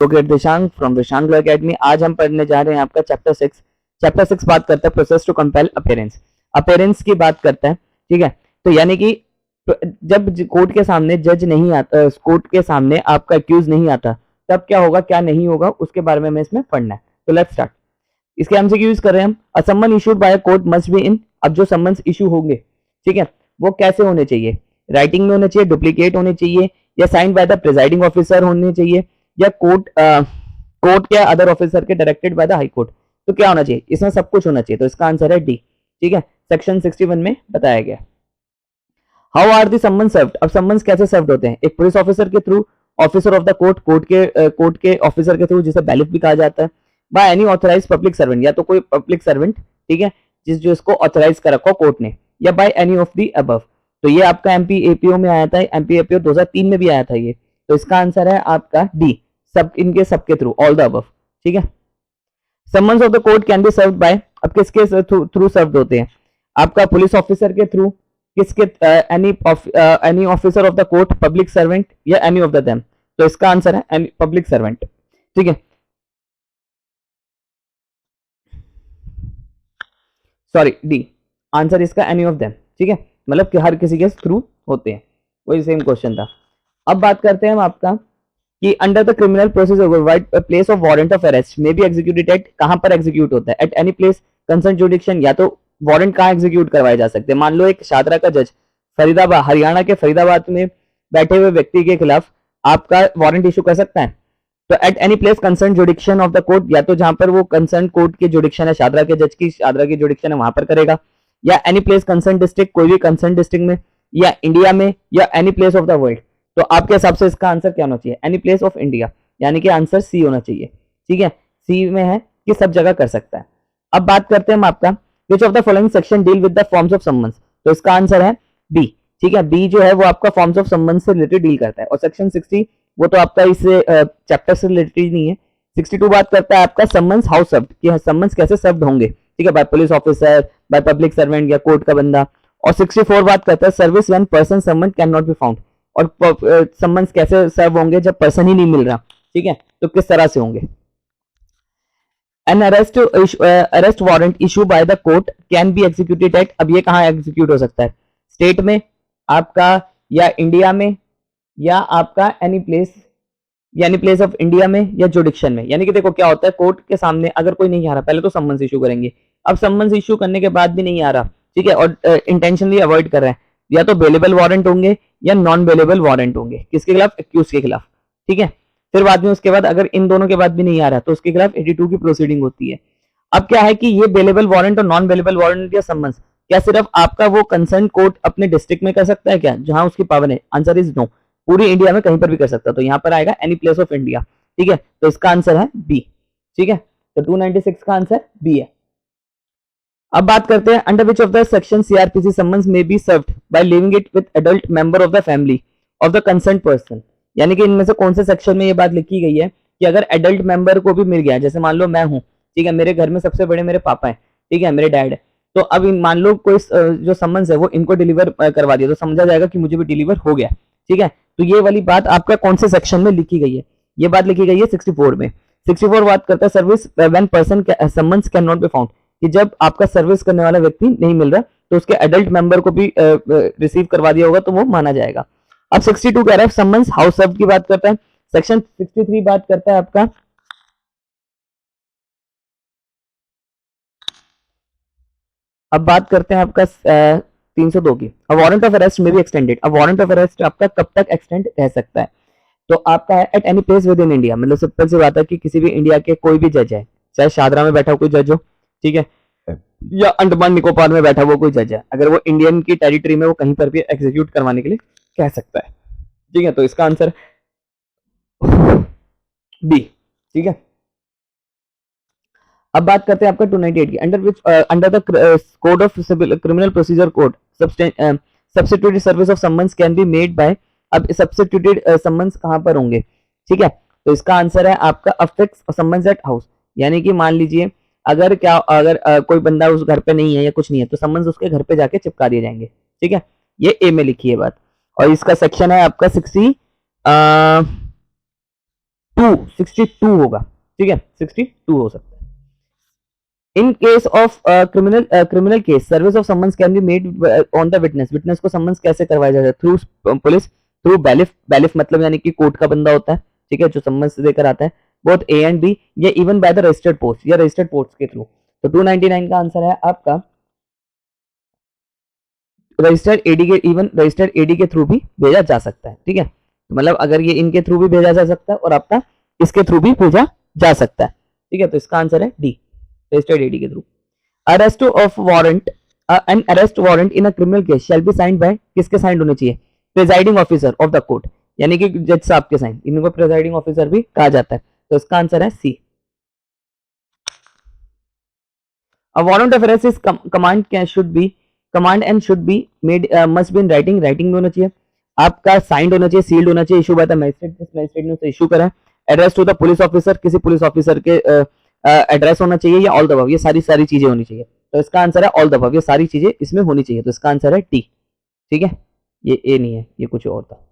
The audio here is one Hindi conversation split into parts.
Dishank from Dishank academy. आज हम पढ़ने जा रहे हैं आपका चैप्टर 6। चैप्टर 6 बात करता है process to compel appearance. Appearance की बात करता है, ठीक है। तो यानी कि जब कोर्ट के सामने जज नहीं आता, कोर्ट के सामने आपका एक्यूज नहीं आता, तब क्या होगा क्या नहीं होगा उसके बारे में हमें इसमें पढ़ना है। तो लेट्स स्टार्ट। इसके एमसीक्यू यूज कर रहे हैं हम। A summon issued by a court must be in. अब जो समन्स इशू होंगे, ठीक है, वो कैसे होने चाहिए? राइटिंग में होने चाहिए, डुप्लीकेट होने चाहिए, या sign by the presiding officer होने चाहिए, या कोर्ट के अदर ऑफिसर के directed by the high court. तो क्या होना चाहिए? इसमें सब कुछ होना चाहिए। तो इसका आंसर है डी, ठीक है। सेक्शन 61 में बताया गया। How are the summon served. अब समन्स कैसे सर्व्ड होते हैं? एक पुलिस ऑफिसर के थ्रू, officer of the court, court के ऑफिसर के थ्रू, जिसे बैलिफ भी कहा जाता है, by any authorise public servant, या तो कोई पब्लिक सर्वेंट, ठीक है, जो इसको ऑथराइज कर रखा कोर्ट ने, या by any of the above. तो ये आपका एमपी एपीओ में आया था, एमपी एपीओ 2003 में भी आया था ये। तो इसका आंसर है आपका डी, सब इनके सबके थ्रू, ऑल द अबव, ठीक है। Summons of the court can be served by, अब किसके थ्रू सर्व्ड होते हैं? आपका पुलिस ऑफिसर के थ्रू, किसके, any officer of the court, public servant, या एनी ऑफ द देम। तो इसका आंसर है पब्लिक सर्वेंट, ठीक है। सॉरी, डी आंसर इसका एनी ऑफ देम, ठीक है, मतलब कि हर किसी के थ्रू होते हैं। वही सेम क्वेश्चन था। अब बात करते हैं हम आपका कि under the criminal process place of warrant of arrest may be executed eight, कहां पर एग्जीक्यूट होता है? एट एनी प्लेस कंसर्न जुडिक्शन, या तो वारंट कहां एग्जीक्यूट करवाए जा सकते हैं? मान लो एक शादरा का जज फरीदाबाद, हरियाणा के फरीदाबाद में बैठे हुए व्यक्ति के खिलाफ आपका वारंट इशू कर सकता है। तो eight any place concern जुडिक्शन of the court, या तो जहां पर वो कंसर्न कोर्ट की जुडिक्शन है, शादरा के जज की शादरा की जुडिक्शन है, वहां पर करेगा, या एनी प्लेस कंसर्न डिस्ट्रिक्ट, कोई भी कंसर्न डिस्ट्रिक्ट में, या इंडिया में, या any place of the world. तो आपके हिसाब से इसका आंसर क्या होना चाहिए? एनी प्लेस ऑफ इंडिया, यानी कि आंसर सी होना चाहिए, ठीक है। सी में है कि सब जगह कर सकता है। अब बात करते हैं हम आपका which of the following section deal with the forms of summons. तो इसका आंसर है बी, ठीक है। बी जो है वो आपका फॉर्म्स ऑफ समन्स से रिलेटेड डील करता है। और सेक्शन 60 वो तो आपका इस चैप्टर से रिलेटेड नहीं है। 62 बात करता है आपका समन्स हाउ सर्व्ड, कि समन्स कैसे सर्व्ड होंगे, ठीक है, by police officer, by public servant, या कोर्ट का बंदा। और 64 बात करता है service when person summon can not be found, और समन्स कैसे सर्व होंगे जब पर्सन ही नहीं मिल रहा, ठीक है, तो किस तरह से होंगे? An arrest warrant issue by the court can be executed at, अब ये कहां एग्जीक्यूट हो सकता है? स्टेट में आपका, या इंडिया में, या आपका एनी प्लेस ऑफ इंडिया में, या जुडिक्शन में। यानी कि देखो क्या होता है, कोर्ट के सामने अगर कोई नहीं आ रहा, पहले तो समन्स इशू करेंगे। अब समन्स इशू करने के बाद भी नहीं आ रहा, ठीक है, और इंटेंशनली अवॉइड कर रहे हैं, या तो बेलेबल वारंट होंगे या नॉन बेलेबल वारंट होंगे। किसके खिलाफ? एक्यूज के खिलाफ, ठीक है। फिर बाद में उसके बाद अगर इन दोनों के बाद भी नहीं आ रहा तो उसके खिलाफ 82 की प्रोसीडिंग होती है। अब क्या है कि ये बेलेबल वारंट और नॉन बेलेबल वारंट या समन्स क्या सिर्फ आपका वो कंसर्न कोर्ट अपने डिस्ट्रिक्ट में कर सकता है क्या, जहां उसकी पावर है? आंसर इज नो, पूरी इंडिया में कहीं पर भी कर सकता है। तो यहां पर आएगा एनी प्लेस ऑफ इंडिया, ठीक है। तो इसका आंसर है बी, ठीक है। तो 296 का आंसर बी है। अब बात करते हैं under which of the section CrPC summons may be served by leaving it with adult member of the family of the concern person. यानी कि इनमें से कौन से सेक्शन में ये बात लिखी गई है कि अगर एडल्ट मेंबर को भी मिल गया, जैसे मान लो मैं हूं, ठीक है, मेरे घर में सबसे बड़े मेरे पापा हैं, ठीक है, मेरे डैड है, तो अब मान लो कोई जो समन्स है वो इनको डिलीवर करवा दिया, तो समझा जाएगा कि मुझे भी डिलीवर हो गया, ठीक है। तो ये वाली बात आपका कौन से सेक्शन में लिखी गई है? ये बात लिखी गई है 64 में। 64 बात करता है service when person summons can not be found, कि जब आपका सर्विस करने वाला व्यक्ति नहीं मिल रहा तो उसके एडल्ट मेंबर को भी रिसीव करवा दिया होगा तो वो माना जाएगा। अब 62 कह रहा है समन्स हाउस सर्व्ड की बात करता है। सेक्शन 63 बात करता है आपका अब बात करते हैं आपका 302 की। अ वारंट ऑफ अरेस्ट में भी एक्सटेंडेड। अब वारंट ऑफ अरेस्ट आपका कब तक एक्सटेंड रह सकता है? तो आपका है eight any place with in India, मतलब सिंपल सी बात है कि किसी भी इंडिया के कोई भी जज है, चाहे शादरा में बैठा हो कोई जज हो, ठीक है, या अंडमान निकोबार में बैठा हुआ कोई जज है, अगर वो इंडियन की टेरिटरी में वो कहीं पर भी एग्जीक्यूट करवाने के लिए कह सकता है, ठीक है। तो इसका आंसर बी, ठीक है। अब बात करते हैं आपका 298 की। Under the code of criminal procedure code substituted service of summons can be made by, अब सब्स्टिट्यूटेड समन्स कहां पर होंगे, ठीक है। तो इसका आंसर है आपका अफिक्स समन्स एट हाउस, यानी कि मान लीजिए अगर कोई बंदा उस घर पे नहीं है या कुछ नहीं है तो समन्स उसके घर पे जाके चिपका दिए जाएंगे, ठीक है। ये ए में लिखी है बात। और इसका सेक्शन है आपका 62 62 होगा, ठीक है, 62 हो सकता है। इन case of criminal case service of summons can be made on the witness, witness को समन्स कैसे करवाया जाता है? थ्रू पुलिस, थ्रू बैलिफ, बैलिफ मतलब यानी कि कोर्ट का बंदा होता है, ठीक है, जो समन्स लेकर आता है, बोथ ए एंड बी, या even by the registered post, या रजिस्टर्ड पोस्ट के थ्रू। तो 299 का आंसर है आपका रजिस्टर्ड एडी के, इवन रजिस्टर्ड एडी के थ्रू भी भेजा जा सकता है, ठीक है, तो मतलब अगर ये इनके थ्रू भी भेजा जा सकता है और आपका इसके थ्रू भी भेजा जा सकता है, ठीक है, तो इसका आंसर है डी, रजिस्टर्ड एडी के through. Arrest of warrant, an arrest warrant in a criminal case shall be signed by, किसके साइन होने चाहिए? Presiding officer of the court, यानी कि जज साहब के साइन, इनको प्रिजाइडिंग ऑफिसर भी कहा जाता है, तो इसका आंसर है सी। A warrant of arrest is command can should be command and should be made must be in writing, writing में होना चाहिए, आपका साइंड होना चाहिए, सील्ड होना चाहिए, इशू बाय द मैजिस्ट्रेट, जिस मैजिस्ट्रेट ने उसे इशू करा है, address to the police officer, किसी पुलिस ऑफिसर के एड्रेस होना चाहिए, या ऑल द अबव, ये सारी चीजें होनी चाहिए, तो इसका आंसर है ऑल द अबव, ये सारी चीजें इसमें होनी चाहिए, तो इसका आंसर है टी, ठीक है, ये ए नहीं है, ये कुछ और था।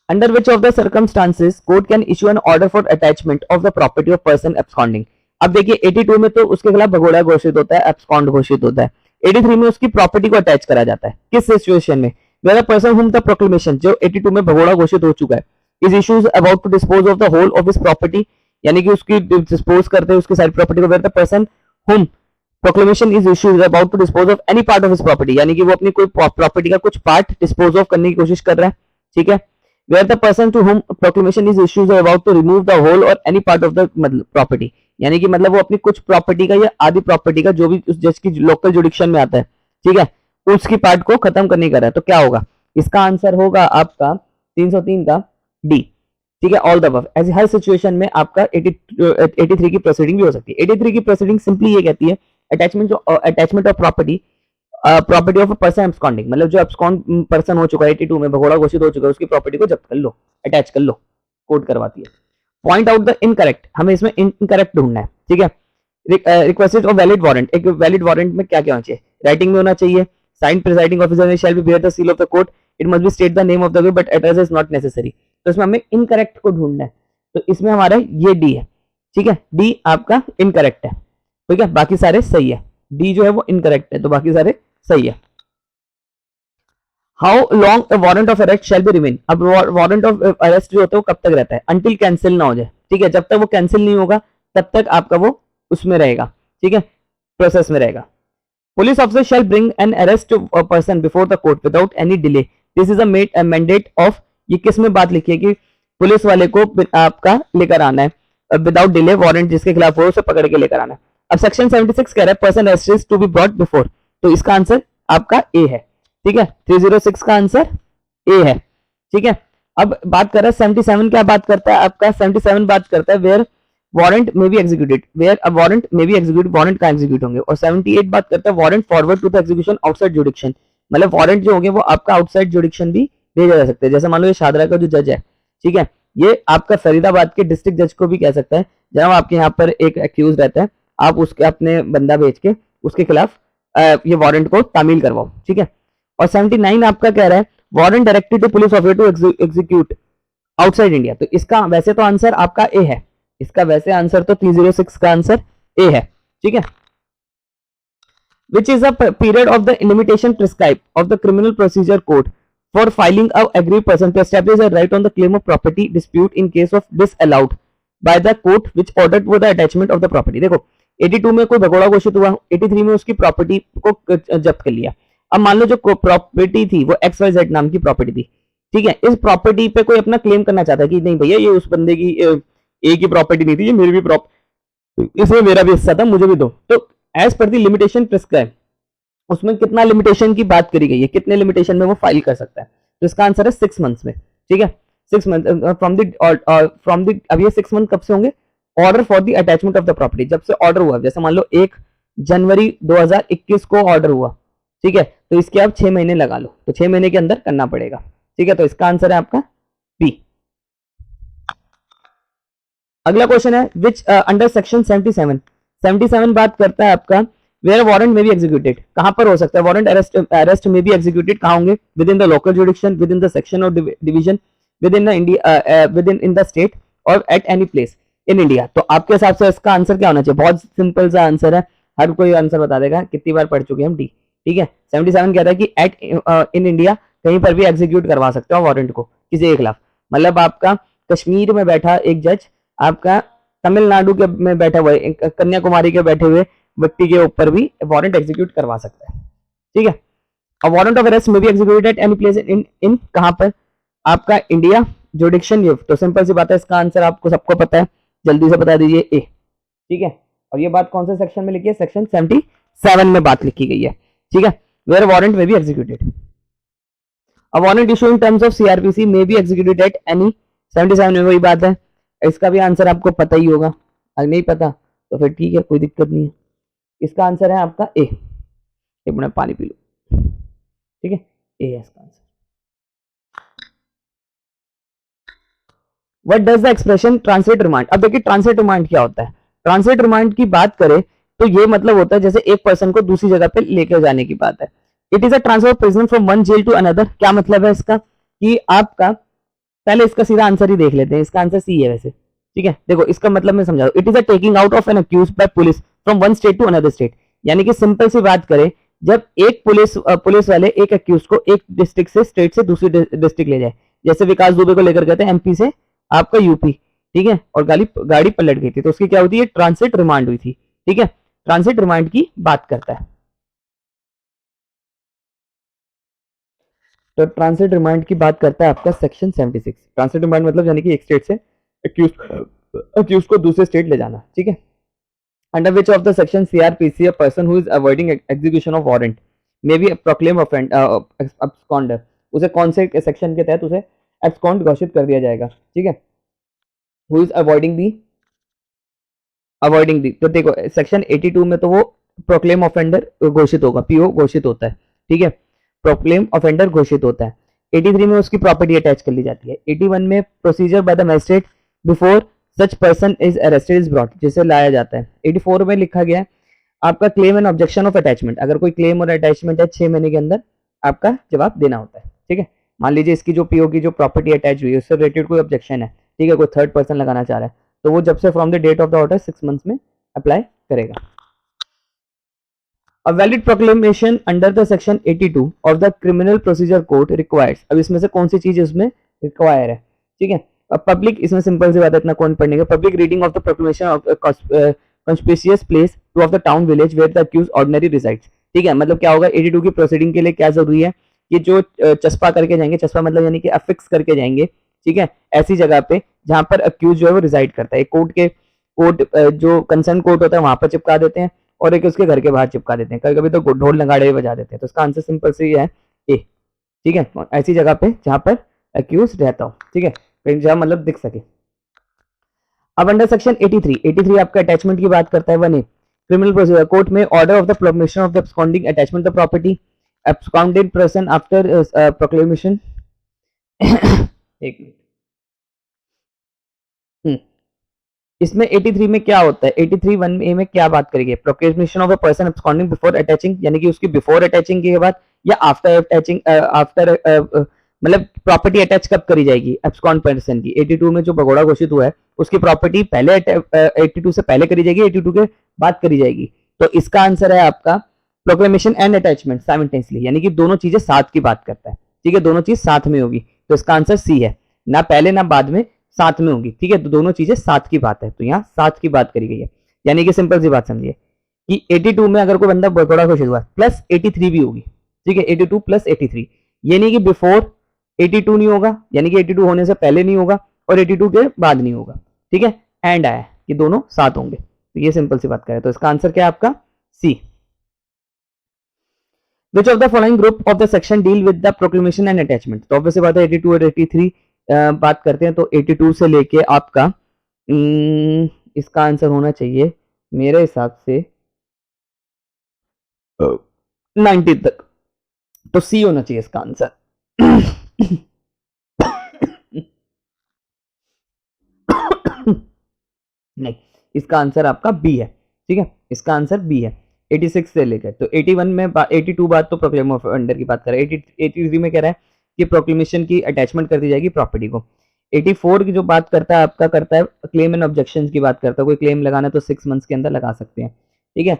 Under which of the circumstances court can issue an order for attachment of the property of person absconding? अब देखिए 82 में तो उसके खिलाफ भगोड़ा घोषित होता है, एब्सकॉन्ड घोषित होता है, 83 में उसकी प्रॉपर्टी को अटैच करा जाता है, किस सिचुएशन में? Where the person whom the proclamation, जो 82 में भगोड़ा घोषित हो चुका है, is issues about to dispose of the whole of his property, यानी कि उसकी डिस्पोज करते हैं उसकी सारी प्रॉपर्टी को, where the person whom proclamation is issues about to dispose of any part of his property, यानी कि वो अपनी कोई प्रॉपर्टी का कुछ पार्ट डिस्पोज ऑफ करने की कोशिश कर रहा है, ठीक है, where the person to whom proclamation is issued is about to remove the whole or any part of the property, यानी कि मतलब वो अपनी कुछ प्रॉपर्टी का या आधी प्रॉपर्टी का जो भी उस जज की लोकल जुडिक्शन में आता है, ठीक है, उसकी पार्ट को खत्म करने का है, तो क्या होगा? इसका आंसर होगा आपका 303 का डी, ठीक है, ऑल द अबव। ऐसे हर सिचुएशन में आपका 83 की प्रोसीडिंग भी हो सकती है। 83 की प्रोसीडिंग सिंपली ये कहती है attachment of property of a person absconding, मतलब जो एब्सकॉन्ड पर्सन हो चुका है 82 में भगोड़ा घोषित हो चुका है, उसकी प्रॉपर्टी को जब्त कर लो, अटैच कर लो, कोर्ट करवाती है। पॉइंट आउट द इनकरेक्ट, हमें इसमें इनकरेक्ट ढूंढना है, ठीक है। रिक्वेस्टेड ऑफ वैलिड वारंट, एक वैलिड वारंट में क्या क्या होना चाहिए? राइटिंग में होना चाहिए, sign presiding officer shall be bear the seal of the court, it must be state the name of the way but address is not necessary, तो इसमें हमें इनकरेक्ट को ढूंढना है, तो इसमें हमारा ये डी है, ठीक है, डी आपका इनकरेक्ट है, ठीक है, बाकी सारे सही है, डी जो है वो इनकरेक्ट है, तो बाकी सारे सही है। How long warrant of arrest shall be remain, अब वारंट ऑफ अरेस्ट जो होता है वो कब तक रहता है? अंटिल कैंसिल ना हो जाए, ठीक है, जब तक वो कैंसिल नहीं होगा तब तक आपका वो उसमें रहेगा, ठीक है, प्रोसेस में रहेगा। Police officer shall bring an arrest person before the court without any delay, this is a mandate of, ये किस में बात लिखी है कि पुलिस वाले को आपका लेकर आना है विदाउट डिले, वारंट जिसके खिलाफ हो उसे पकड़ के लेकर आना है। अब सेक्शन 76 कह रहा है person arrested to be brought before, तो इसका आंसर आपका ए है, ठीक है, 306 का आंसर ए है, ठीक है। अब बात कर रहा है 77, क्या बात करता है आपका? 77 बात करता है where warrant may be executed, where a warrant may be execute, warrant का एग्जीक्यूट होंगे, और 78 बात करता है warrant forward to the execution outside jurisdiction, मतलब वारंट जो होंगे वो आपका आउटसाइड जुडिक्शन भी भेजा जा सकता है, जैसे मान लो ये शादरा का जो जज है, ठीक है, ये आपका फरीदाबाद के डिस्ट्रिक्ट जज को भी कह सकता है, जब आपके यहाँ पर एक एक्यूज रहता है, आप उसके अपने बंदा भेज के उसके खिलाफ ये वारंट को तामील करवाओ, ठीक है। और 79 आपका कह रहा है warrant directed to police officer to execute outside India, तो इसका वैसे तो आंसर आपका ए है, इसका वैसे आंसर तो 306 का आंसर ए है, ठीक है। Which is the period of the limitation prescribe of the criminal procedure code for filing a agreed person to establish a right on the claim of property dispute in case of disallowed by the court which ordered for the attachment of the property. देखो 82 में कोई भगोड़ा घोषित हुआ, 83 में उसकी प्रॉपर्टी को जब्त कर लिया। अब मान लो जो प्रॉपर्टी थी वो XYZ नाम की प्रॉपर्टी थी, ठीक है, इस प्रॉपर्टी पे कोई अपना क्लेम करना चाहता है कि नहीं भैया ये उस बंदे की ए की प्रॉपर्टी नहीं थी, ये मेरी भी प्रॉपर्टी, इसमें मेरा भी हिस्सा था, मुझे भी दो। तो एज पर दी लिमिटेशन प्रिस्क्राइब, उसमें कितना लिमिटेशन की बात करी गई है, कितने लिमिटेशन में वो फाइल कर सकता है, तो इसका आंसर है 6 मंथ्स में, ठीक है, 6 मंथ फ्रॉम द अब ये 6 मंथ कब से होंगे? Order for the attachment of the property, जब से ऑर्डर हुआ, जैसे मान लो 1 जनवरी 2021 को ऑर्डर हुआ, ठीक है, तो इसके आप 6 महीने लगा लो, तो 6 महीने के अंदर करना पड़ेगा, ठीक है, तो इसका आंसर है आपका बी। अगला क्वेश्चन है विच अंडर सेक्शन 77 बात करता है आपका where warrant may be executed, कहां पर हो सकता है warrant? Arrest may be executed कहां होंगे? Within the local jurisdiction, within the section or division, within India within the state or at any place in India. तो आपके हिसाब से इसका आंसर क्या होना चाहिए? बहुत सिंपल सा आंसर है, हर कोई आंसर बता देगा। कितनी बार पढ़ चुके हैं हम? डी। ठीक है, 77 कहता है कि एट इन इंडिया कहीं पर भी एग्जीक्यूट करवा सकते हो वारंट को किसी के खिलाफ। मतलब आपका कश्मीर में बैठा एक जज आपका तमिलनाडु के में बैठा हुआ कन्याकुमारी के बैठे हुए व्यक्ति के ऊपर भी वारंट एग्जीक्यूट करवा सकता है। ठीक है, A warrant of arrest may be executed at any place in कहां पर? आपका इंडिया जुडिक्शन। ये तो सिंपल सी बात है, इसका आंसर आपको सबको पता है, जल्दी से बता दीजिए ए। ठीक है, और ये बात कौन से सेक्शन में लिखी है? सेक्शन 77 में बात लिखी गई है। ठीक है, where warrant may be executed. A warrant issue in terms of CrPC may be executed at any. 77 में वही बात है, इसका भी आंसर आपको पता ही होगा। अगर नहीं पता तो फिर ठीक है, कोई दिक्कत नहीं है। इसका आंसर है आपका ए। एक मिनट पानी पी लो। ठीक है, ए है इसका answer. What does the expression translate remand? अब देखिए ट्रांसलेट रिमांड क्या होता है। ट्रांसलेट रिमांड की बात करें तो ये मतलब होता है जैसे एक पर्सन को दूसरी जगह पे लेकर जाने की बात है। It is a transfer of prisoner from one jail to another. क्या मतलब है इसका? कि आपका पहले इसका सीधा आंसर ही देख लेते हैं। इसका आंसर सी है वैसे। ठीक है, देखो इसका मतलब मैं समझा दूं। It is a taking out of an accused by police from one state to another state. यानी कि सिंपल सी बात करें, जब एक पुलिस वाले एक अक्यूज को एक डिस्ट्रिक्ट से स्टेट से दूसरी डिस्ट्रिक्ट ले जाए, जैसे विकास दुबे को लेकर गए थे एमपी से आपका यूपी। ठीक है, और गाड़ी पलट गई थी, तो उसकी क्या होती है? ट्रांसिट रिमांड हुई थी। ठीक है, ट्रांसिट रिमांड की बात करता है। तो ट्रांसिट रिमांड की बात करता है आपका सेक्शन 76। ट्रांसिट रिमांड मतलब यानी कि एक स्टेट से अक्यूज को दूसरे स्टेट ले जाना। ठीक है, under which of the section CRPC a person who is avoiding execution of warrant may be proclaimed absconder। उसे कौन से सेक्शन के तहत उसे abscond घोषित कर दिया जाएगा? ठीक है, who is avoiding the तो देखो सेक्शन 82 में तो वो प्रोक्लेम ऑफेंडर घोषित होगा, पीओ घोषित होता है। ठीक है, प्रोक्लेम ऑफेंडर घोषित होता है। 83 में उसकी प्रॉपर्टी अटैच कर ली जाती है। 81 में procedure by the magistrate before such person is arrested is brought, जिसे लाया जाता है। 84 में लिखा गया है आपका claim and objection of attachment. अगर कोई क्लेम और अटैचमेंट है 6 महीने के अंदर आपका जवाब देना होता है। ठीक है, मान लीजिए इसकी जो पीओ की जो प्रॉपर्टी अटैच हुई है उससे रिलेटेड कोई ऑब्जेक्शन है। ठीक है, कोई थर्ड पर्सन लगाना चाह रहा है तो वो जब से from the date of the order 6 months में अप्लाई करेगा। A valid proclamation under the section 82 of the criminal procedure code requires। अब इसमें से कौन सी चीज इसमें रिक्वायर है? ठीक है, अब पब्लिक, इसमें सिंपल सी बात है, इतना कौन पढ़ने का। Public reading of the proclamation of conspicuous place to of the town village where the accused ordinary resides। ठीक है, मतलब क्या होगा 82 की प्रोसीडिंग के लिए क्या जरूरी है कि जो चस्पा करके जाएंगे, चस्पा मतलब यानी कि अफिक्स करके जाएंगे। ठीक है, ऐसी जगह पे जहां पर अक्यूज जो है वो रिसाइड करता है। कोर्ट जो कंसर्न कोर्ट होता है वहां पर चिपका देते हैं और एक उसके घर के बाहर चिपका देते हैं। कभी कभी तो ढोल नगाड़े भी बजा देते हैं। तो इसका आंसर सिंपल से ये है ए। ठीक है, ऐसी जगह पे जहां पर अक्यूज रहता हो। ठीक है, जहां मतलब दिख सके। अब अंडर सेक्शन 83 आपका अटैचमेंट की बात करता है। 1A criminal procedure court may order of the proclamation of the absconding attachment the property absconded person after proclamation. एक मिनट, इसमें 83 में क्या होता है? 83 1A में क्या बात करेंगे? Proclamation of a person absconding before attaching, यानी कि उसकी बिफोर अटैचिंग के बाद या आफ्टर अटैचिंग, आफ्टर मतलब प्रॉपर्टी अटैच कब करी जाएगी एब्सकॉन्ड पर्सन की। 82 में जो भगोड़ा घोषित हुआ है उसकी प्रॉपर्टी पहले 82 से पहले करी जाएगी, 82 के बाद करी जाएगी। तो इसका आंसर है आपका प्रोक्लेमेशन एंड अटैचमेंट साइमल्टेनियसली, यानी कि दोनों चीजें साथ की बात करता है। ठीक है, दोनों चीज साथ में होगी। तो इसका आंसर सी है, ना पहले ना बाद में, साथ में होगी। ठीक है, तो दोनों चीजें साथ की बात है, तो यहाँ साथ की बात करी गई है। यानी कि सिंपल सी बात समझिए कि 82 में अगर कोई बंदा भगोड़ा घोषित हुआ प्लस 83 भी होगी। ठीक है, 82 प्लस 83, ये नहीं कि बिफोर 82 नहीं होगा, यानी कि 82 होने से पहले नहीं होगा और 82 के बाद नहीं होगा। ठीक है, एंड आया कि दोनों साथ होंगे। तो ये सिंपल सी बात करें, तो इसका आंसर क्या है आपका? सी। Which of the following group of the section deal with the proclamation and attachment? तो ऑब्वियसली बात है 82 और 83 बात करते हैं। तो 82 से लेके आपका इसका आंसर होना चाहिए मेरे हिसाब से 90 तक, तो सी होना चाहिए इसका आंसर। नहीं, इसका आंसर आपका बी है। ठीक है, इसका आंसर बी है 86 से लेकर। तो 81 में 82 बात तो प्रोक्लेम ऑफ अंडर की बात कर रहा है। 83 में कह रहा है कि प्रोक्लेमेशन की अटैचमेंट कर दी जाएगी प्रॉपर्टी को। 84 की जो बात करता है आपका, करता है क्लेम एंड ऑब्जेक्शन की बात करता है, कोई क्लेम लगाना है तो 6 मंथ्स के अंदर लगा सकते हैं, ठीक है।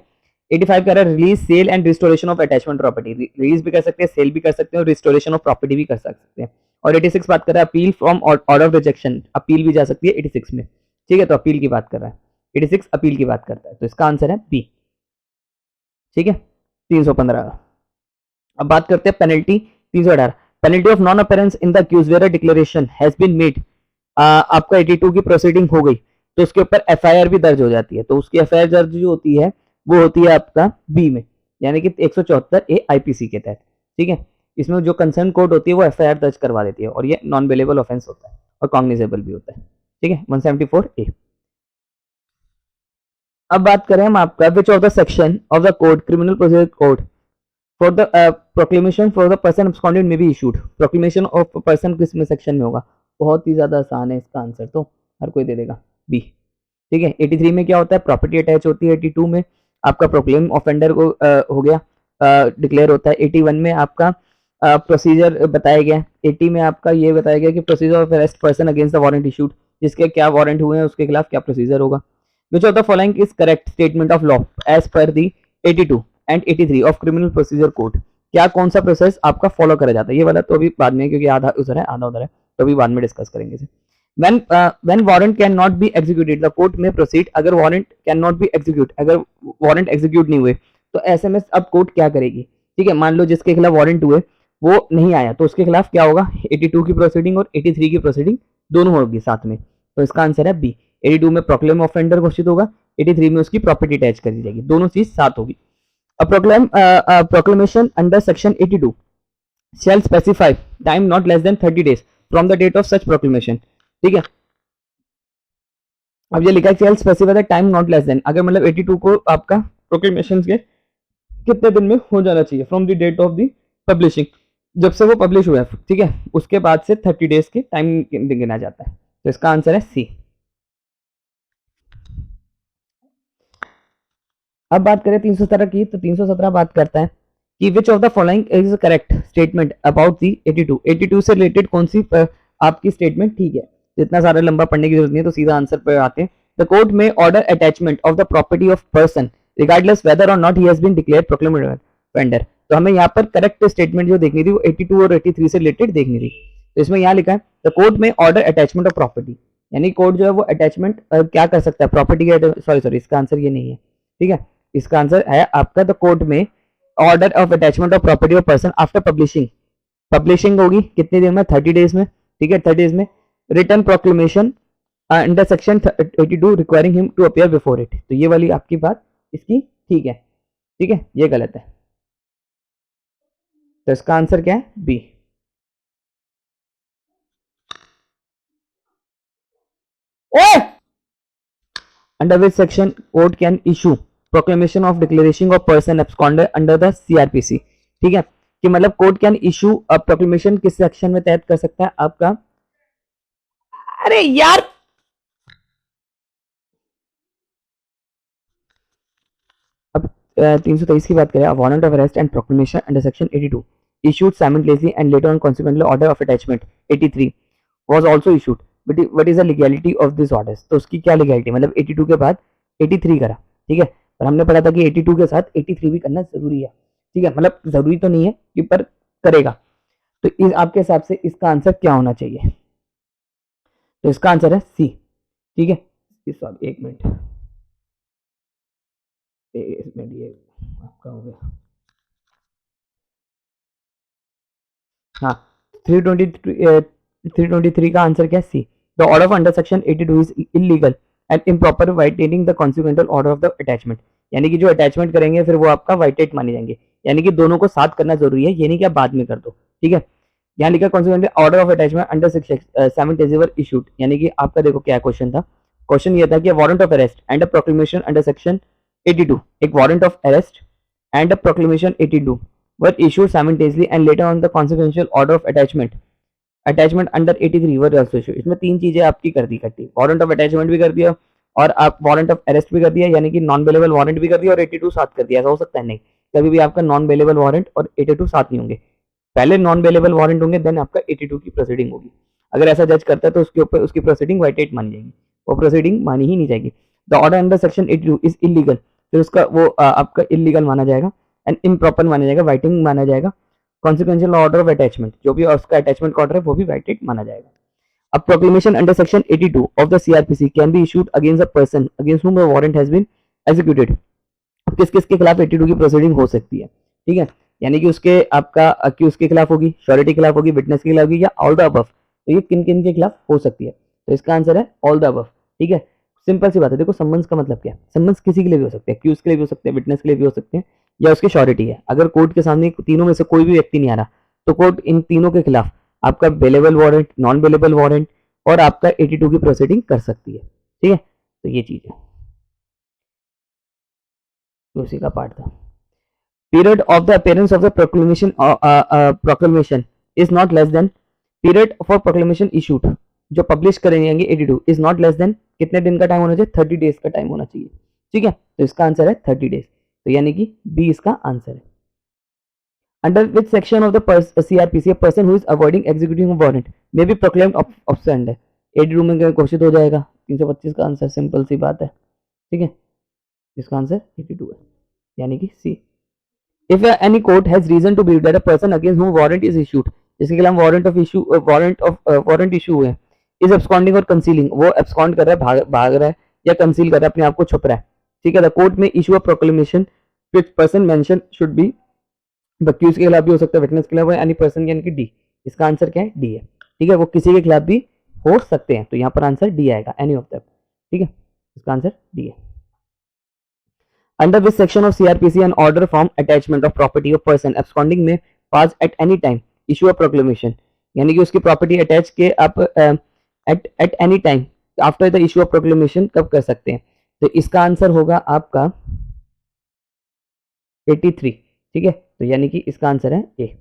85 कह रहा है release, sale and restoration of attachment property, release भी कर सकते हैं, सेल भी कर सकते हैं और रिस्टोरेशन ऑफ प्रॉपर्टी भी कर सकते हैं। और 86 बात कर रहा है appeal from order of rejection, appeal भी जा सकती है 86 में, ठीक है। तो अपील की बात कर रहा है 86, अपील की बात करता है, तो इसका आंसर है बी, ठीक है। 315। अब बात करते हैं penalty 318, penalty of non appearance in the accuse where a declaration has been made, आपका 82 की प्रोसीडिंग हो गई तो उसके ऊपर एफआईआर भी दर्ज हो जाती है, तो उसकी एफआईआर दर्ज जो होती है वो होती है आपका बी में, यानी कि 174 ए आईपीसी के तहत, ठीक है। इसमें जो कंसर्न कोर्ट होती है वो एफआईआर दर्ज करवा देती है और ये नॉन बेलेबल ऑफेंस होता है और कॉग्निजेबल भी होता है, ठीक है। 174 ए। अब बात करें हम आपका which of the section of the code, criminal procedure code, for the proclamation for the person absconded may be issued, proclamation of person किस में सेक्शन में होगा, बहुत ही ज्यादा आसान है इसका आंसर, तो हर कोई दे देगा बी, ठीक है। 83 में क्या होता है, प्रॉपर्टी अटैच होती है, 82 में आपका प्रोक्लेम ऑफेंडर को हो गया डिक्लेयर होता है, 81 में आपका प्रोसीजर बताया गया, 80 में आपका ये बताया गया कि procedure of arrest person against the warrant issued, जिसके क्या वारंट हुए हैं उसके खिलाफ क्या प्रोसीजर होगा। Which of the following is correct statement of law as per the 82 and 83 of criminal procedure code, क्या कौन सा प्रोसेस आपका फॉलो करा जाता है, ये वाला तो अभी बाद में, क्योंकि आधा उधर है आधा उधर है, तो अभी बाद में डिस्कस करेंगे इसे। when warrant cannot be executed the court may proceed, अगर warrant cannot be execute, अगर warrant execute नहीं हुए तो ऐसे में अब कोर्ट क्या करेगी, ठीक है। मान लो जिसके खिलाफ वारंट हुए वो नहीं आया तो उसके खिलाफ क्या होगा, 82 की प्रोसीडिंग और 83 की प्रोसीडिंग दोनों होगी साथ में, तो इसका आंसर है बी। 82 में प्रोक्लेम ऑफेंडर घोषित होगा, 83 में उसकी प्रॉपर्टी अटैच कर दी जाएगी, दोनों चीज साथ होगी। Proclamation under section 82 shall specify time not less than 30 days from the date of such proclamation, ठीक है। अब ये लिखा है shall specify the time not less than, अगर मतलब 82 को आपका प्रोक्लेमेशन के कितने दिन में हो जाना चाहिए, from the date of the publishing, जब से वो पब्लिश हुआ है, ठीक है, उसके बाद से 30 डेज के टाइम गिना जाता है, तो इसका आंसर है सी। अब बात करें 317 की, तो 317 बात करता है कि विच of the following is correct statement about the 82, 82 से रिलेटेड कौन सी आपकी स्टेटमेंट ठीक है, तो इतना सारा लंबा पढ़ने की जरूरत नहीं है, तो सीधा आंसर पर आते हैं। The court may order attachment of the property of person regardless whether or not he has been declared proclaimed vendor, तो हमें यहाँ पर करेक्ट स्टेटमेंट जो देखनी थी वो 82 और 83 से रिलेटेड देखनी थी, तो इसमें यहाँ लिखा है the court may order attachment of property, यानी कोर्ट जो है वो अटैचमेंट क्या कर सकता है, प्रॉपर्टी के, सॉरी इसका आंसर ये नहीं है, ठीक है। इसका आंसर है आपका the court may order of attachment of property of person after publishing, publishing होगी कितने दिन में, 30 डेज में, ठीक है, 30 डेज में, return proclamation under section 82 requiring him to appear before it, तो ये वाली आपकी बात इसकी ठीक है, ठीक है, ये गलत है, तो इसका आंसर क्या है B. Under which section court can issue proclamation of declaration of person absconder under the CrPC, ठीक है, कि मतलब court can issue a proclamation किस सेक्शन में तहत कर सकता है आपका, अरे यार अब 323 की बात करें, warrant of arrest and proclamation under section 82 issued simultaneously and later on consequently order of attachment 83 was also issued, but what is the legality of this orders, तो उसकी क्या लीगैलिटी, मतलब 82 के बाद 83 करा, ठीक है, पर हमने पढ़ा था कि 82 के साथ 83 भी करना जरूरी है, ठीक है, मतलब जरूरी तो नहीं है कि पर करेगा, तो इस आपके हिसाब से इसका आंसर क्या होना चाहिए, तो इसका आंसर है सी, ठीक है। सॉरी एक मिनट ये आपका हो गया, हाँ 323 का आंसर क्या है C. The order of under section 82 is illegal and improper vitiating the consequential order of the attachment, यानी कि जो अटैचमेंट करेंगे फिर वो आपका वाइटेट माने जाएंगे, यानी कि दोनों को साथ करना जरूरी है, ये नहीं कि आप बाद में कर दो, ठीक है। यहाँ लिखा consequently order of attachment under section 7 issued, यानी कि आपका देखो क्या क्वेश्चन था, क्वेश्चन ये था कि warrant of arrest and a proclamation under section 82, एक warrant of arrest and a proclamation 82 were issued simultaneously and later on the consequential order of attachment under 83 were also issued, इसमें तीन चीजें आपकी कर दी इकट्ठी, वारंट ऑफ अटैचमेंट भी कर दिया और आप वारंट ऑफ अरेस्ट भी कर दिया, यानी कि नॉन बेलेबल वारंट भी कर दिया और 82 साथ कर दिया, ऐसा हो सकता है नहीं, कभी भी आपका नॉन बेलेबल वारंट और 82 साथ नहीं होंगे, पहले नॉन अवेलेबल वारंट होंगे, देन आपका 82 की प्रोसीडिंग होगी। अगर ऐसा जज करता है तो उसके ऊपर उसकी प्रोसीडिंग वाइटेट मानी जाएगी, वो प्रोसीडिंग मानी ही नहीं जाएगी। The order under section 82 is illegal, फिर उसका वो आपका इलीगल माना जाएगा एंड इम्प्रॉपर माना जाएगा, वाइटिंग माना जाएगा। कॉन्सिक्वेंशियल ऑर्डर ऑफ अटैचमेंट, जो भी उसका अटैचमेंट का ऑर्डर है वो भी वाइटेट माना जाएगा। A proclamation under section 82 of the CRPC can be issued against a person against whom a warrant has been executed। अब किस किस के खिलाफ 82 की प्रोसीडिंग हो सकती है, ठीक है, यानी कि उसके आपका कि उसके खिलाफ होगी, श्योरिटी के खिलाफ होगी, विटनेस के खिलाफ होगी, या ऑल द अबव। तो ये किन किन के खिलाफ हो सकती है, तो इसका आंसर है ऑल द अबव। ठीक है, सिंपल सी बात है। देखो समन्स का मतलब क्या है, समन्स किसी के लिए भी हो सकते हैं, क्यूज के लिए भी हो सकते हैं, विटनेस के लिए भी हो सकते हैं, या उसकी श्योरिटी है। अगर कोर्ट के सामने तीनों में से कोई भी व्यक्ति नहीं आ रहा तो कोर्ट इन तीनों के खिलाफ आपका bailable warrant, non bailable warrant और आपका 82 की प्रोसीडिंग कर सकती है। ठीक है, तो ये चीज है, तो उसी का पार्ट था। Period of the appearance of the proclamation is not less than, period for proclamation issued जो पब्लिश करेंगे 82 इज नॉट लेस देन, कितने दिन का टाइम होना चाहिए, 30 डेज का टाइम होना चाहिए। ठीक है, तो इसका आंसर है 30 डेज, तो यानी कि बी इसका आंसर है। Under which section of the CRPC a person who is avoiding executing a warrant may be proclaimed absent है, 82 में घोषित हो जाएगा। 325 का आंसर, सिंपल सी बात है। ठीक है, इसका आंसर 82 है, यानी कि सी। If any court has reason to believe that a person against whom warrant is issued, जिसके खिलाफ वारंट इशू हुए, is absconding और concealing, वो abscond कर रहा है, भाग रहा है या conceal कर रहा है, अपने आप को छुप रहा है। ठीक है, the court में issue a proclamation which person mentioned should be, accused के खिलाफ भी हो सकता है, विटनेस के खिलाफ, एनी पर्सन, यानी कि डी। इसका आंसर क्या है, डी है। ठीक है, वो किसी के खिलाफ भी हो सकते हैं, तो यहाँ पर आंसर डी आएगा, एनी ऑफ दैट। ठीक है, इसका आंसर डी है। Under which section of CRPC an order from attachment of property of person absconding may pass at any time issue a proclamation, यानी कि उसकी प्रॉपर्टी अटैच के आप at any time after the issue of proclamation कब कर सकते हैं, तो इसका आंसर होगा आपका 83। ठीक है, तो यानी कि इसका आंसर है ए।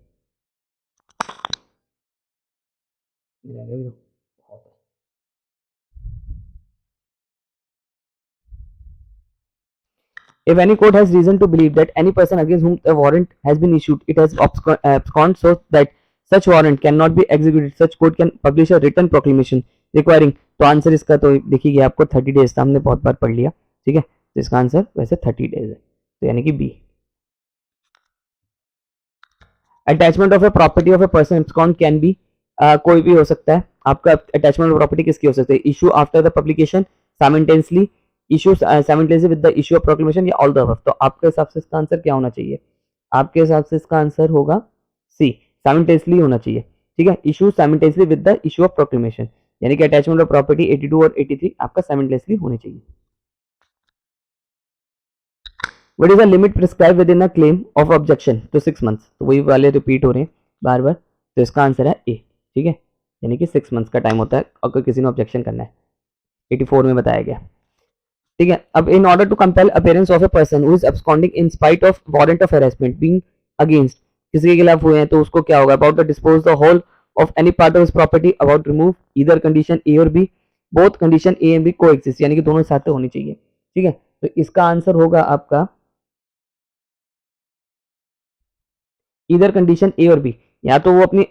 If any court has reason to believe that any person against whom a warrant has been issued, it has absconded so that such warrant cannot be executed, such court can publish a written proclamation requiring, तो आंसर इसका तो देखिए आपको 30 डेज हमने बहुत बार पढ़ लिया। ठीक है, तो इसका आंसर वैसे 30 डेज है, तो यानी कि B. Attachment of a property of a person abscond can be, कोई भी हो सकता है। आपका अटैचमेंट ऑफ प्रॉपर्टी किसकी हो सकती है, issue after the publication, simultaneously, issue simultaneously with the issue of proclamation, या ऑल द अबव। तो आपके हिसाब से इसका आंसर क्या होना चाहिए, आपके हिसाब से इसका आंसर होगा सी, साइमल्टेनियसली होना चाहिए। ठीक है, issue simultaneously with the issue of proclamation, यानी कि अटैचमेंट ऑफ प्रॉपर्टी 82 और 83 आपका साइमल्टेनियसली होनी चाहिए। What is the limit prescribed within a claim of objection to 6 months, तो वही वाले रिपीट हो रहे हैं बार बार, तो इसका आंसर है ए। ठीक है, यानी कि 6 मंथ्स का टाइम होता है अगर किसी ने ऑब्जेक्शन करना है, 84 में बताया गया। ठीक है, अब in order to compel appearance of a person who is absconding in spite of warrant of arrestment being against, किसी के खिलाफ हुए हैं तो उसको क्या होगा, about the dispose the whole of any part of his property, about remove either condition A or B, both condition A and B को एग्जिस्ट, यानी कि दोनों साथ होनी चाहिए। ठीक है, तो इसका आंसर होगा आपका इधर कंडीशन ए और बी, या तो वो अपनी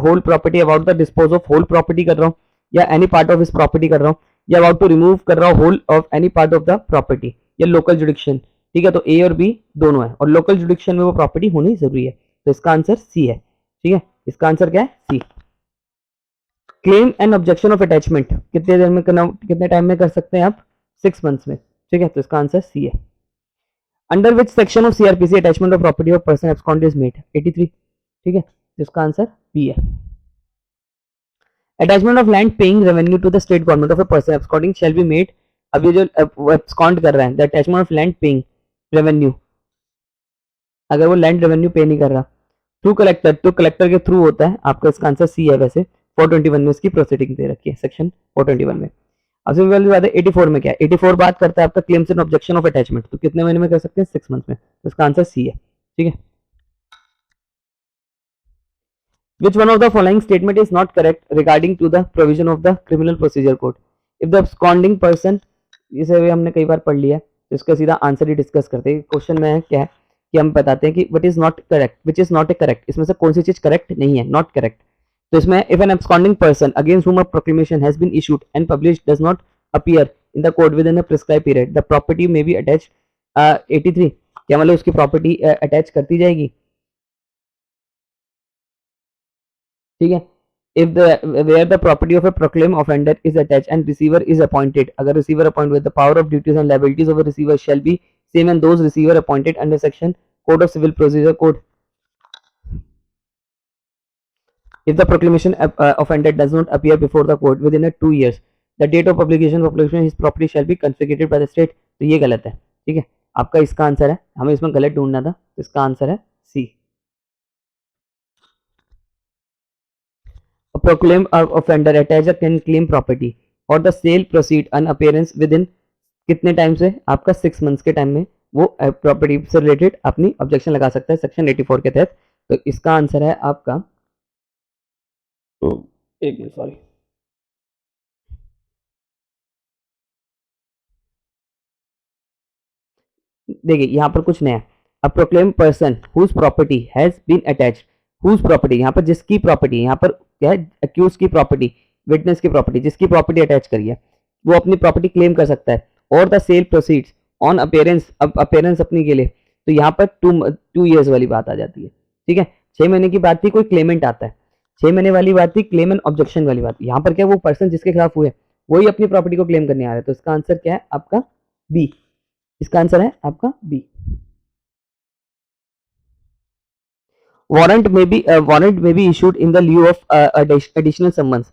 whole property, about the dispose of whole property कर रहा हूँ, या any part of his property कर रहा हूँ, या अबाउट टू रिमूव कर रहा हूँ whole of any part of the property, या लोकल जुडिक्शन। ठीक है, तो ए और बी दोनों है, और लोकल जुडिक्शन में वो प्रॉपर्टी होनी जरूरी है, तो इसका आंसर सी है। ठीक है, इसका आंसर क्या है, C. Claim and objection of attachment कितने देर में करना, कितने टाइम में कर सकते हैं आप, 6 मंथ्स में। ठीक है, तो इसका आंसर सी है। Under which section of CRPC attachment of property of person abscond is made, 83। ठीक है, इसका आंसर बी है। Attachment of land paying revenue to the state government of a person absconding shall be made, अब ये जो एब्सकॉन्ड कर रहा है, the attachment of land paying revenue, अगर वो लैंड रेवेन्यू पे नहीं कर रहा थ्रू कलेक्टर, तो कलेक्टर के थ्रू होता है, आपका इसका आंसर सी है। वैसे 421 में इसकी प्रोसीडिंग दे रखी है, सेक्शन 421 में। अब सिंपल बात है, 84 में क्या है, 84 बात करता है आपका claims and objection of attachment, तो कितने महीने में कर सकते हैं, 6 मंथ्स में, तो इसका आंसर सी है। ठीक है, which one of the following statement is not correct regarding to the provision of the criminal procedure code, if the absconding person, इसे हमने कई बार पढ़ लिया है, तो इसका सीधा आंसर ही डिस्कस करते हैं। क्वेश्चन में है क्या है, कि हम बताते हैं कि what is not correct, which is not A correct, इसमें से कौन सी चीज करेक्ट नहीं है, नॉट करेक्ट। तो इसमें if an absconding person against whom a proclamation has been issued and published does not appear in the court within a prescribed period, the property may be attached 83, क्या मतलब उसकी प्रॉपर्टी अटैच करती जाएगी, ठीक है। if the where the property of a proclaimed offender is attached and receiver is appointed, अगर receiver appointed with the power of duties and liabilities of a receiver shall be same and those receiver appointed under section code of civil procedure code. If the proclamation offender does not appear before the court within a 2 years, the date of publication his property shall be confiscated by the state. तो ये गलत है, ठीक है। आपका इसका आंसर है, हमें इसमें गलत ढूंढना था, तो इसका आंसर है सी। A proclaimed offender attacher can claim property or the sale proceed on appearance within कितने टाइम से, आपका 6 मंथ्स के टाइम में वो प्रॉपर्टी से रिलेटेड अपनी ऑब्जेक्शन लगा सकता है सेक्शन 84 के तहत। तो इसका आंसर है आपका, एक मिनट सॉरी, देखिए यहाँ पर कुछ नया, a proclaim person whose property has been attached, whose property, यहाँ पर जिसकी प्रॉपर्टी, यहाँ पर क्या है, अक्यूज की प्रॉपर्टी, विटनेस की प्रॉपर्टी, जिसकी प्रॉपर्टी अटैच करी है वो अपनी प्रॉपर्टी क्लेम कर सकता है, और the sale proceeds on appearance, अब अपेयरेंस अपनी के लिए, तो यहाँ पर 2 ईयर्स वाली बात आ जाती है, ठीक है। 6 महीने की बात थी, कोई क्लेमेंट आता है, 6 महीने वाली बात थी क्लेम एंड ऑब्जेक्शन वाली बात, यहाँ पर क्या वो पर्सन जिसके खिलाफ हुए वही अपनी प्रॉपर्टी को क्लेम करने आ रहा है, तो इसका आंसर क्या है आपका बी, इसका आंसर है आपका B. Warrant may be issued in the lieu of additional summons.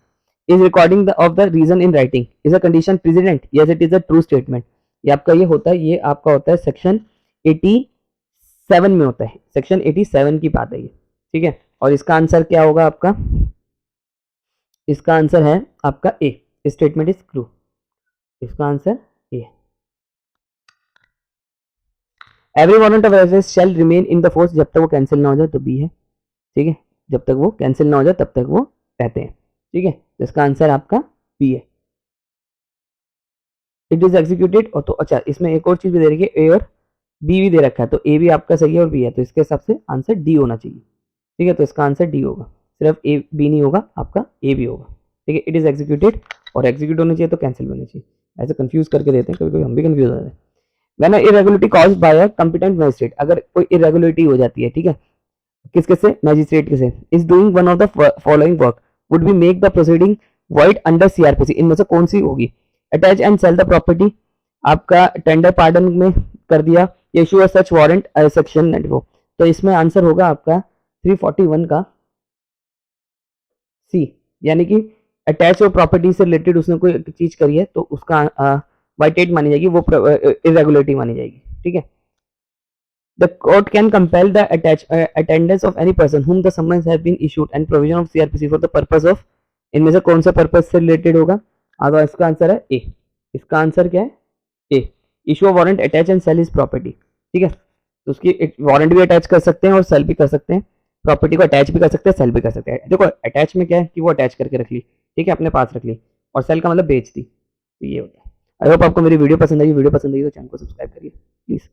Is recording of the reason in writing is a condition precedent? Yes, it is a true statement. ये आपका ये होता है, ये आपका होता है सेक्शन 87 में होता है, सेक्शन 87 की बात है ये, ठीक है। और इसका आंसर क्या होगा आपका, इसका आंसर है आपका ए, स्टेटमेंट इज ट्रू, इसका answer A. Every warrant of arrest shall remain in the force, जब तक वो कैंसिल ना हो जाए, तो बी है, ठीक है, जब तक वो कैंसिल ना हो जाए तब तक वो रहते हैं, ठीक है। तो इसका आंसर आपका बी है। इट इज एग्जीक्यूटेड, और तो अच्छा इसमें एक और चीज भी दे रखी है, ए और बी भी दे रखा है, तो ए भी आपका सही है और बी है, तो इसके हिसाब से आंसर डी होना चाहिए, ठीक है। तो इसका आंसर डी होगा, सिर्फ ए बी नहीं होगा, आपका ए भी होगा, ठीक है। इट इज एग्जीक्यूटेड, और एग्जीक्यूट होना चाहिए तो कैंसिल होना चाहिए, ऐसे कंफ्यूज करके देते हैं, कभी कभी हम भी कंफ्यूज हो जाते हैं। When irregularity caused by a competent magistrate, अगर कोई इरेगुलरिटी हो जाती है, ठीक है, किसके से, मैजिस्ट्रेट के से, is doing one of the following work would be make the proceeding void under CrPC, इनमें से कौन सी होगी, attach and sell the property, आपका टेंडर पार्डन में कर दिया, इशू सच वारंट सेक्शन 94, तो इसमें आंसर होगा आपका 341 का सी, यानी कि अटैच और प्रॉपर्टी से रिलेटेड उसने कोई चीज करी है तो उसका वाइटेड मानी जाएगी, वो इरेगुलरिटी मानी जाएगी, ठीक है। The court can compel the attendance of any person whom the summons have been issued and provision of CRPC for the purpose of, इनमें से कौन सा पर्पज से रिलेटेड होगा, अगर इसका आंसर है ए, इसका आंसर क्या है A, issue warrant attach and sell is property, ठीक है। तो उसकी वारंट भी अटैच कर सकते हैं और सेल भी कर सकते हैं, प्रॉपर्टी को अटैच भी कर सकते हैं, सेल भी कर सकते हैं। देखो अटैच में क्या है कि वो अटैच करके रख ली, ठीक है, अपने पास रख ली, और सेल का मतलब बेच दी, तो ये होता है। आई होप आपको मेरी वीडियो पसंद आई, वीडियो पसंद आई तो चैनल को सब्सक्राइब करिए प्लीज।